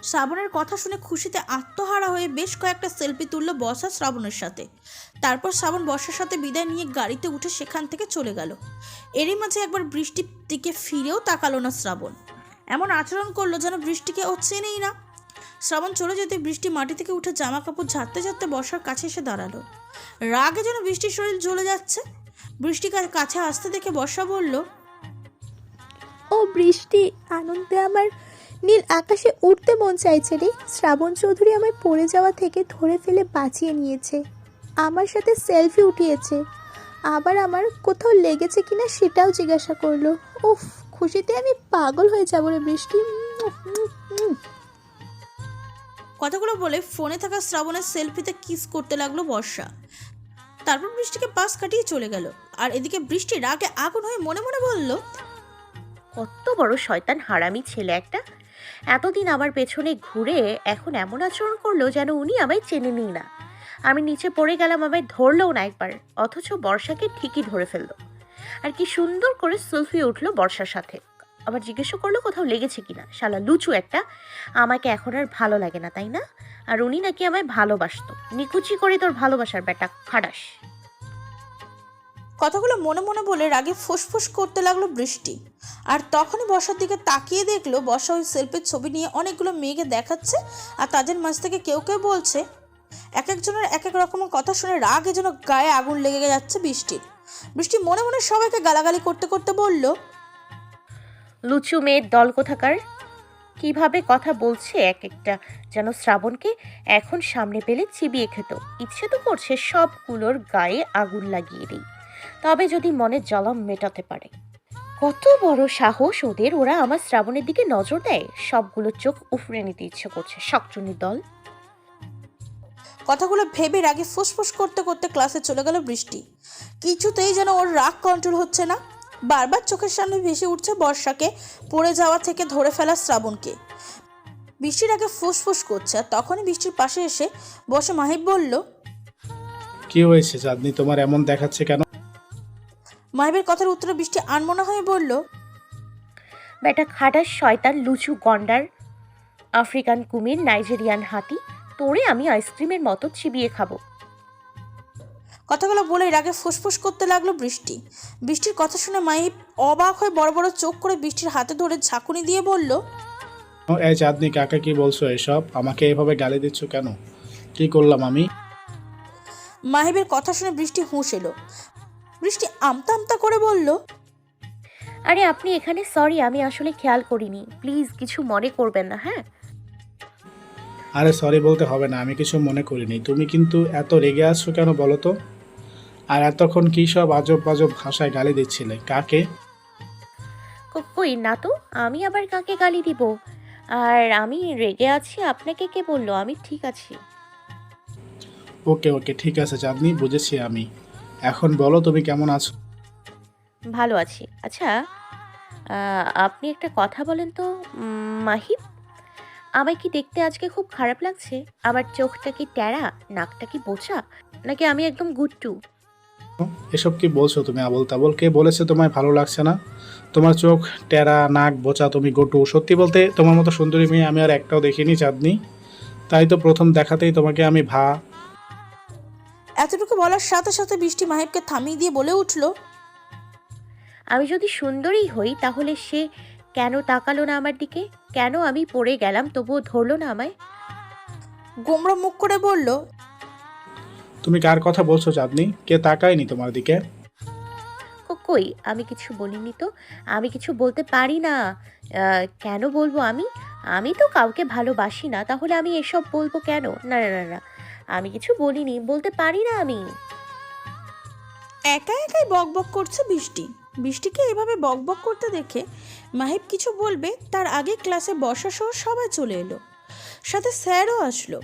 শ্রাবণের কথা শুনে খুশিতে আত্মহারা হয়ে বেশ কয়েকটা সেলফি তুলল বর্ষা শ্রাবণের সাথে। তারপর শ্রাবণ বর্ষার সাথে বিদায় নিয়ে গাড়িতে উঠে সেখান থেকে চলে গেল। এরই মাঝে একবার বৃষ্টির দিকে ফিরেও তাকালো না শ্রাবণ। এমন আচরণ করলো যেন বৃষ্টিকে ও চেনেই না। শ্রাবণ চলে যেতে বৃষ্টি মাটি থেকে উঠে জামা কাপড় ঝাড়তে ঝাড়তে বর্ষার কাছে এসে দাঁড়ালো। রাগে যেন বৃষ্টির শরীর জ্বলে যাচ্ছে। বৃষ্টি কাছে আসতে দেখে বর্ষা বলল, ও বৃষ্টি, আনন্দে আমার নীল আকাশে উঠতে মন চাইছে রে। শ্রাবণ চৌধুরী আমায় পড়ে যাওয়া থেকে ধরে ফেলে বাঁচিয়ে নিয়েছে, আমার সাথে সেলফি উঠিয়েছে, আবার আমার কোথাও লেগেছে কিনা সেটাও জিজ্ঞাসা করলো। উফ, খুশিতে আমি পাগল হয়ে যাবো রে বৃষ্টি। কথাগুলো বলে ফোনে থাকা শ্রাবণের সেলফিতে কিস করতে লাগলো বর্ষা। তারপর বৃষ্টিকে পাশ কাটিয়ে চলে গেল। আর এদিকে বৃষ্টি রাগে আগুন হয়ে মনে মনে বলল, কত বড় শয়তান হারামি ছেলে একটা। এতদিন আমার পেছনে ঘুরে এখন এমন আচরণ করলো যেন উনি আমায় চেনেনই না। আমি নিচে পড়ে গেলাম, আমায় ধরলেও না একবার, অথচ বর্ষাকে ঠিকই ধরে ফেললো। আর কি সুন্দর করে সেলফি উঠলো বর্ষার সাথে। আবার জিজ্ঞেস করলো কোথাও লেগেছে কিনা। শালা লুচু একটা, আমাকে এখন আর ভালো লাগে না তাই না? আর উনি নাকি আমায় ভালোবাসতো। নিকুচি করে তোর ভালোবাসার বেটা খাডাস। কথাগুলো মনে মনে বলে রাগে ফুসফুস করতে লাগলো বৃষ্টি। আর তখনই বর্ষার দিকে তাকিয়ে দেখলো বর্ষা ওই সেলফির ছবি নিয়ে অনেকগুলো মেয়েকে দেখাচ্ছে। আর তাদের মাঝ থেকে কেউ কেউ বলছে। এক একজনের এক এক রকমের কথা শুনে রাগে যেন গায়ে আগুন লেগে যাচ্ছে বৃষ্টির। বৃষ্টি মনে মনে সবাইকে গালাগালি করতে করতে বলল, লুচু মেয়ের দল কোথাকার। কিভাবে কথা বলছে এক একটা, যেন শ্রাবণকে এখন সামনে পেলে চিবিয়ে খেত। ইচ্ছে তো করছে সবগুলোর গায়ে আগুন লাগিয়ে দিই, তবে যদি মনে জ্বালা মেটাতে পারে। কত বড় সাহস ওদের, ওরা আমার শ্রাবণের দিকে নজর দেয়। সবগুলো চোখ উফরে নিতে ইচ্ছে করছে, শাকচুন্নির দল। কথাগুলো ভেবে রাগে ফুসফুস করতে করতে ক্লাসে চলে গেল বৃষ্টি। কিছুতেই যেন ওর রাগ কন্ট্রোল হচ্ছে না। বারবার চোখের সামনে ভেসে উঠছে বর্ষাকে পড়ে যাওয়া থেকে ধরে ফেলা শ্রাবণকে। বৃষ্টির আগে ফুসফুস করছে। আর তখনই বৃষ্টির পাশে এসে বসে মাহিব বলল, কি হয়েছে চাঁদনি, তোমার এমন দেখাচ্ছে কেন? মাহিবের কথার উত্তরে বৃষ্টি আনমনা হয়ে বলল, বেটা খাটাস শয়তান, লুচু গন্ডার, আফ্রিকান কুমির, নাইজেরিয়ান হাতি, তোরে আমি আইসক্রিমের মতো চিবিয়ে খাবো। কথাগুলো বলে রাগে ফুসফুস করতে লাগলো বৃষ্টি। বৃষ্টির কথা শুনে মাহিব অবাক হয়ে বড় বড় চোখ করে বৃষ্টির হাতে ধরে ঝাঁকুনি দিয়ে বলল, এই চাঁদনি, কাকে কি বলছো এসব? আমাকে এভাবে গালি দিচ্ছ কেন? কি করলাম আমি? মাহিবের কথা শুনে বৃষ্টি হুঁশ এলো। বৃষ্টি আমতা আমতা করে বলল, আরে আপনি এখানে? সরি, আমি আসলে খেয়াল করিনি, প্লিজ কিছু মনে করবেন না। হ্যাঁ, আরে সরি বলতে হবে না, আমি কিছু মনে করিনি। তুমি কিন্তু এত রেগে আছো কেন বলো তো? আর এতক্ষণ কি সব আজব বাজব ভাষায় গালি দিচ্ছিলে? কাকে? কই না তো, আমি আবার কাকে গালি দিব? আর আমি রেগে আছি আপনাকে কে বললো? আমি ঠিক আছি। ওকে ওকে, ঠিক আছে চাঁদনি, বুঝেছি আমি। এখন বলো তুমি কেমন আছো? ভালো আছি। আচ্ছা, আপনি একটা কথা বলেন তো, মাহিব, আমায় কি দেখতে আজকে খুব খারাপ লাগছে? আমার চোখটা কি ট্যারা, নাকটা কি বোচা, নাকি আমি একদম গুট্টু? এসব কি বলছো তুমি আবোল তাবোল? কে বলেছে তোমায় ভালো লাগছে না? তোমার চোখ টেরা, নাক বোচা, তুমি গোটু। সত্যি বলতে তোমার মতো সুন্দরী মেয়ে আমি আর একটাও দেখিনি চাঁদনি। তাই তো প্রথম দেখাতেই তোমাকে আমি এতটুকু বলার সাথে সাথে বৃষ্টি মাহিবকে থামিয়ে দিয়ে বলে উঠল, আমি যদি সুন্দরী হই তাহলে সে কেন তাকালো না আমার দিকে? কেন আমি পড়ে গেলাম তবুও ধরলো না আমায়? গোমড়া মুখ করে বলল, তুমি কার কথা বলছো চাঁদনি? কে তাকায়নি তোমার দিকে? কই, আমি কিছু বলিনি তো। আমি কিছু বলতে পারি না। কেন বলবো আমি? আমি তো কাউকে ভালোবাসি না, তাহলে আমি এসব বলবো কেন? না না না না, আমি কিছু বলিনি, বলতে পারি না আমি। একা একাই বকবক করছে বৃষ্টি। বৃষ্টিকে এভাবে বকবক করতে দেখে মাহিব কিছু বলবে তার আগে ক্লাসে বসা সহ সবাই চলে এলো। সাথে স্যারও আসলো।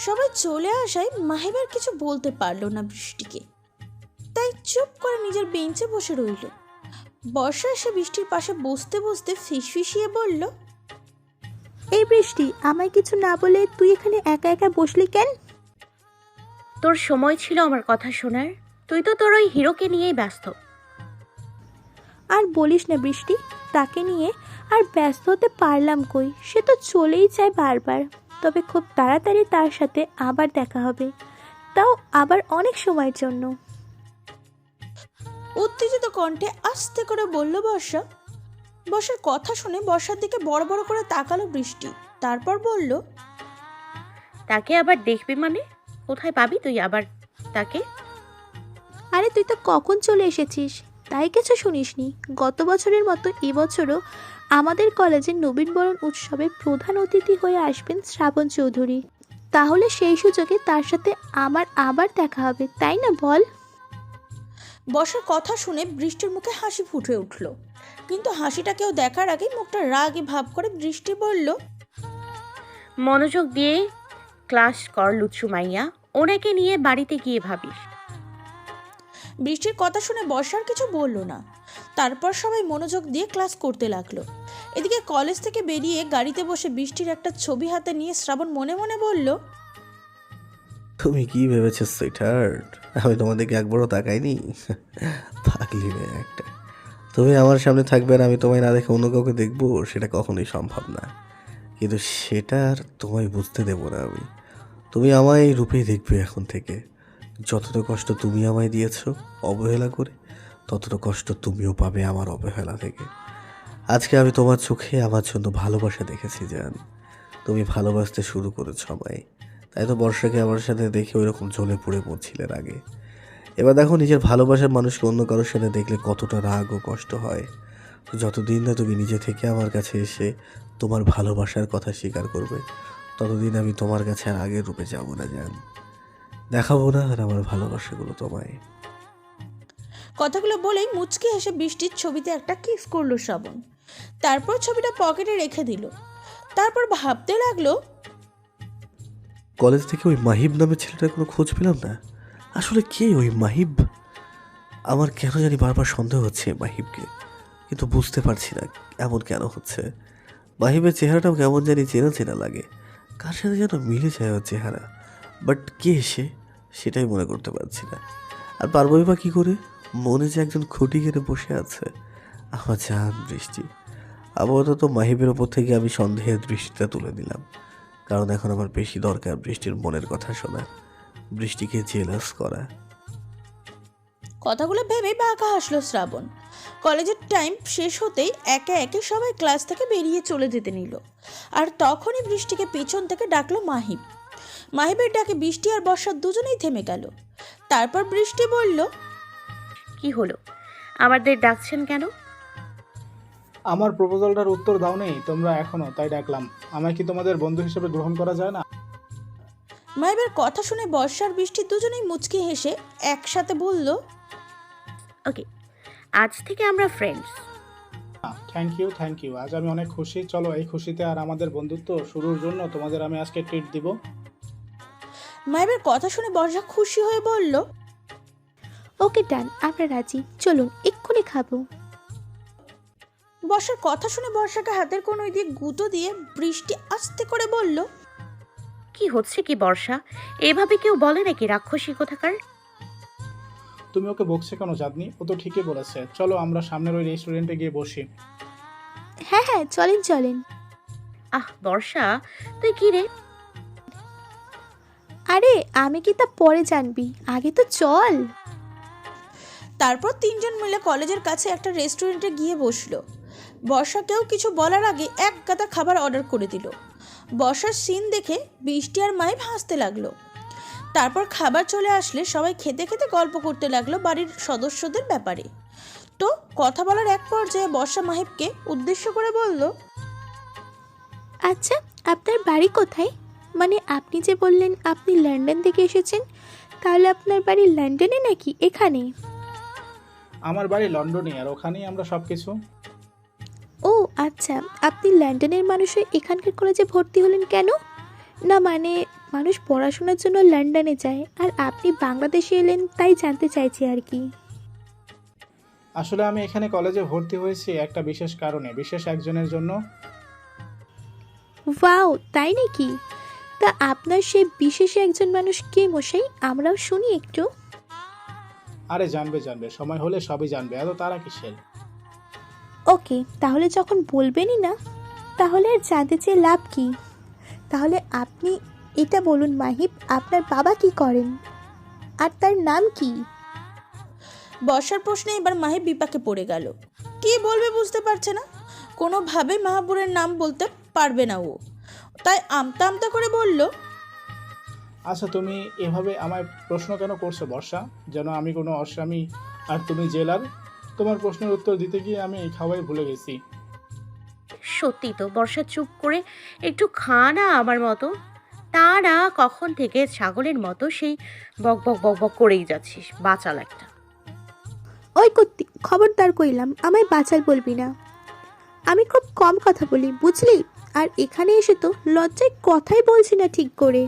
সবাই চলে আসায় মাহিব আর কিছু বলতে পারলো না বৃষ্টিকে। তাই চুপ করে নিজের বেঞ্চে বসে রইল। বর্ষা এসে বৃষ্টির পাশে বসতে বসতে ফিসফিসিয়ে বলল, এই বৃষ্টি, আমায় কিছু না বলে তুই এখানে একা একা বসলি কেন? তোর সময় ছিল আমার কথা শোনার? তুই তো তোর ওই হিরোকে নিয়েই ব্যস্ত। আর বলিস না বৃষ্টি, তাকে নিয়ে আর ব্যস্ত হতে পারলাম কই। সে তো চলেই যায় বারবার, তবে খুব তাড়াতাড়ি তার সাথে আবার দেখা হবে, তাও আবার অনেক সময়ের জন্য। উত্তেজিত কণ্ঠে আস্তে করে বলল বর্ষা। বর্ষার কথা শুনে বর্ষার দিকে বড় বড় করে তাকালো বৃষ্টি, তারপর বলল, তাকে আবার দেখবি মানে? কোথায় পাবি তুই আবার তাকে? আরে তুই তো কখন চলে এসেছিস, তাই কিছু শুনিসনি? গত বছরের মতো এবছরও আমাদের কলেজের নবীনবরণ উৎসবে প্রধান অতিথি হয়ে আসবেন শ্রাবণ চৌধুরী। তাহলে সেই সুযোগে তার সাথে আমার আবার দেখা হবে, তাই না বল? বর্ষার কথা শুনে বৃষ্টির মুখে হাসি ফুটে উঠল, কিন্তু হাসিটা কেউ দেখার আগেই মুখটা রাগী ভাব করে বৃষ্টি বলল, মনোযোগ দিয়ে ক্লাস কর লুচ্ছু মাইয়া, ওনাকে নিয়ে বাড়িতে গিয়ে ভাবিস। বৃষ্টির কথা শুনে বর্ষার কিছু বলল না। তারপর সবাই মনোযোগ দিয়ে ক্লাস করতে লাগলো। এদিকে কলেজ থেকে বেরিয়ে গাড়িতে বসে বৃষ্টির একটা ছবি হাতে নিয়ে শ্রাবণ মনে মনে বলল, তুমি কি ভেবেছো সুইটহার্ট, আমি তোমাদেরকে একবারও তাকাইনি? পাগলি মেয়ে একটা। তুমি আমার সামনে থাকবে আর আমি তোমায় না দেখে অন্য কাউকে দেখবো, সেটা কখনোই সম্ভব না। কিন্তু সেটা আর তোমায় বুঝতে দেবো না আমি। তুমি আমায় এই রূপেই দেখবে এখন থেকে। যতটা কষ্ট তুমি আমায় দিয়েছো অবহেলা করে, ততটা কষ্ট তুমিও পাবে আমার অবহেলা থেকে। আজকে আমি তোমার চোখে আমার জন্য ভালোবাসা দেখেছি জান। তুমি ভালোবাসতে শুরু করেছো আমায়, তাই তো বর্ষাকে আমার সাথে দেখে ওই রকম জ্বলে পুড়ে মরছিলেন আগে। এবার দেখো নিজের ভালোবাসার মানুষকে অন্য কারোর সাথে দেখলে কতটা রাগ ও কষ্ট হয়। তো যতদিন না তুমি নিজে থেকে আমার কাছে এসে তোমার ভালোবাসার কথা স্বীকার করবে, ততদিন আমি তোমার কাছে আর আগের রূপে যাব না জান। দেখাবো না আর আমার ভালোবাসাগুলো তোমায়। কথাগুলো বলেই মুচকি হেসে বৃষ্টির ছবিতে একটা কিস করলো শ্রাবণ। তারপর ছবিটা পকেটে রেখে দিল। তারপর ভাবতে লাগলো, কলেজ থেকে ওই মাহিব নামের ছেলেটার কোনো খোঁজ পেলাম না। আসলে কে ওই মাহিব? আমার কেন জানি বারবার সন্দেহ হচ্ছে মাহিবকে, কিন্তু বুঝতে পারছি না এমন কেন হচ্ছে। মাহিবের চেহারাটাও কেমন জানি চেনা চেনা লাগে, কার সাথে যেন মিলে যায় ওর চেহারা, বাট কে সে সেটাই মনে করতে পারছি না। আর পারবোই বা কী করে? মনে যে একজন খুঁটি কেটে বসে আছে আমার জান বৃষ্টি। আপাতত মাহিবের ওপর থেকে আমি সন্দেহের দৃষ্টিটা তুলে দিলাম, কারণ এখন আমার বেশি দরকার বৃষ্টির মনের কথা শোনা, বৃষ্টিকে জেলাস করা। কথাগুলো ভেবে বাঁকা হাসলো শ্রাবণ। কলেজের টাইম শেষ হতেই একে একে সবাই ক্লাস থেকে বেরিয়ে চলে যেতে নিল। আর তখনই বৃষ্টিকে পেছন থেকে ডাকলো মাহিব। মাহিবের ডাকে বৃষ্টি আর বর্ষা দুজনেই থেমে গেল। তারপর বৃষ্টি বলল, কি হলো, আমাদের ডাকছেন কেন? আমার প্রপোজালটার উত্তর দাও নেই তোমরা এখনো, তাই ডাকলাম। আমায় কি তোমাদের বন্ধু হিসেবে গ্রহণ করা যায় না? মাহিবের কথা শুনে বর্ষা আর বৃষ্টি দুজনেই মুচকি হেসে একসাথে বলল, ওকে, আজ থেকে আমরা ফ্রেন্ডস। Thank you. আজ আমি অনেক খুশি। চলো এই খুশিতে আর আমাদের বন্ধুত্ব শুরুর জন্য তোমাদের আমি আজকে ট্রিট দিব। মাহিবের কথা শুনে বর্ষা খুশি হয়ে বলল, ওকে ডান, আমরা রাজি, চলুন এক্ষুনি খাবো। বর্ষার কথা শুনে বর্ষাকে হাতের কোণয় দিয়ে গুঁতো দিয়ে বৃষ্টি আস্তে করে বলল, কি হচ্ছে কি বর্ষা, এভাবে কেউ বলে নাকি রাক্ষসী কোথাকার? তুমি ওকে বকছে কেন চাঁদনি? ও তো ঠিকই বলেছে। চলো আমরা সামনের ওই রেস্টুরেন্টে গিয়ে বসি। হ্যাঁ হ্যাঁ, চলেন চলেন। আহ বর্ষা, তুই কি রে? আরে আমি কি তা পরে জানবি, আগে তো চল। তারপর তিনজন মিলে কলেজের কাছে একটা রেস্টুরেন্টে গিয়ে বসলো। বর্ষা কেউ কিছু বলার আগে এক গাদা খাবার অর্ডার করে দিল। বর্ষার সিন দেখে বৃষ্টি আর মাহিব হাসতে লাগলো। তারপর খাবার চলে আসলে সবাই খেতে খেতে গল্প করতে লাগলো বাড়ির সদস্যদের ব্যাপারে। তো কথা বলার এক পর্যায়ে বর্ষা মাহিবকে উদ্দেশ্য করে বলল, আচ্ছা, আপনার বাড়ি কোথায়? মানে আপনি যে বললেন আপনি লন্ডন থেকে এসেছেন, তাহলে আপনার বাড়ি লন্ডনে নাকি এখানে? আমার বাড়ি লন্ডনে, আর ওখানেই আমরা সব কিছু। ও আচ্ছা, আপনি লন্ডনের মানুষ হয়ে এখানকার কলেজে ভর্তি হলেন কেন? না মানে মানুষ পড়াশোনার জন্য লন্ডনে যায়, আর আপনি বাংলাদেশে এলেন, তাই জানতে চাইছি আর কি। আসলে আমি এখানে কলেজে ভর্তি হয়েছি একটা বিশেষ কারণে, বিশেষ একজনের জন্য। ওয়াও, তাই নাকি? তা আপনার সেই বিশেষ একজন মানুষ কে মশাই? আমরাও শুনি একটু। আরে জানবে, সময় হলে সবই জানবে, এত তারা কিসের? ওকে, তাহলে যখন বলবেনই না তাহলে আর জানতে চেয়ে লাভ কি? তাহলে আপনি এটা বলুন মাহিব, আপনার বাবা কি করেন আর তার নাম কি? বর্ষার প্রশ্নে এবার মাহিব বিপাকে পড়ে গেল। কি বলবে বুঝতে পারছে না, কোনোভাবেই মাহাবুরের নাম বলতে পারবে না ও, তাই আমতা আমতা করে বলল, আচ্ছা তুমি এভাবে আমায় প্রশ্ন কেন করছো বর্ষা, যেন আমি কোনো অস্বামী আর তুমি জেলার? তোমার প্রশ্নের উত্তর দিতে গিয়ে আমি এই খাওয়াই ভুলে গেছি। সত্যি তো, বর্ষা চুপ করে একটু খা না আমার মতো। তা না, কখন থেকে ছাগলের মতো সেই বক বক বক বক করেই যাচ্ছিস, বাচাল একটা। ওই কর্তি, খবরদার কইলাম আমায় বাচাল বলবি না। আমি খুব কম কথা বলি বুঝলি, আর এখানে এসে তো লজ্জায় কথাই বলছি না ঠিক করে।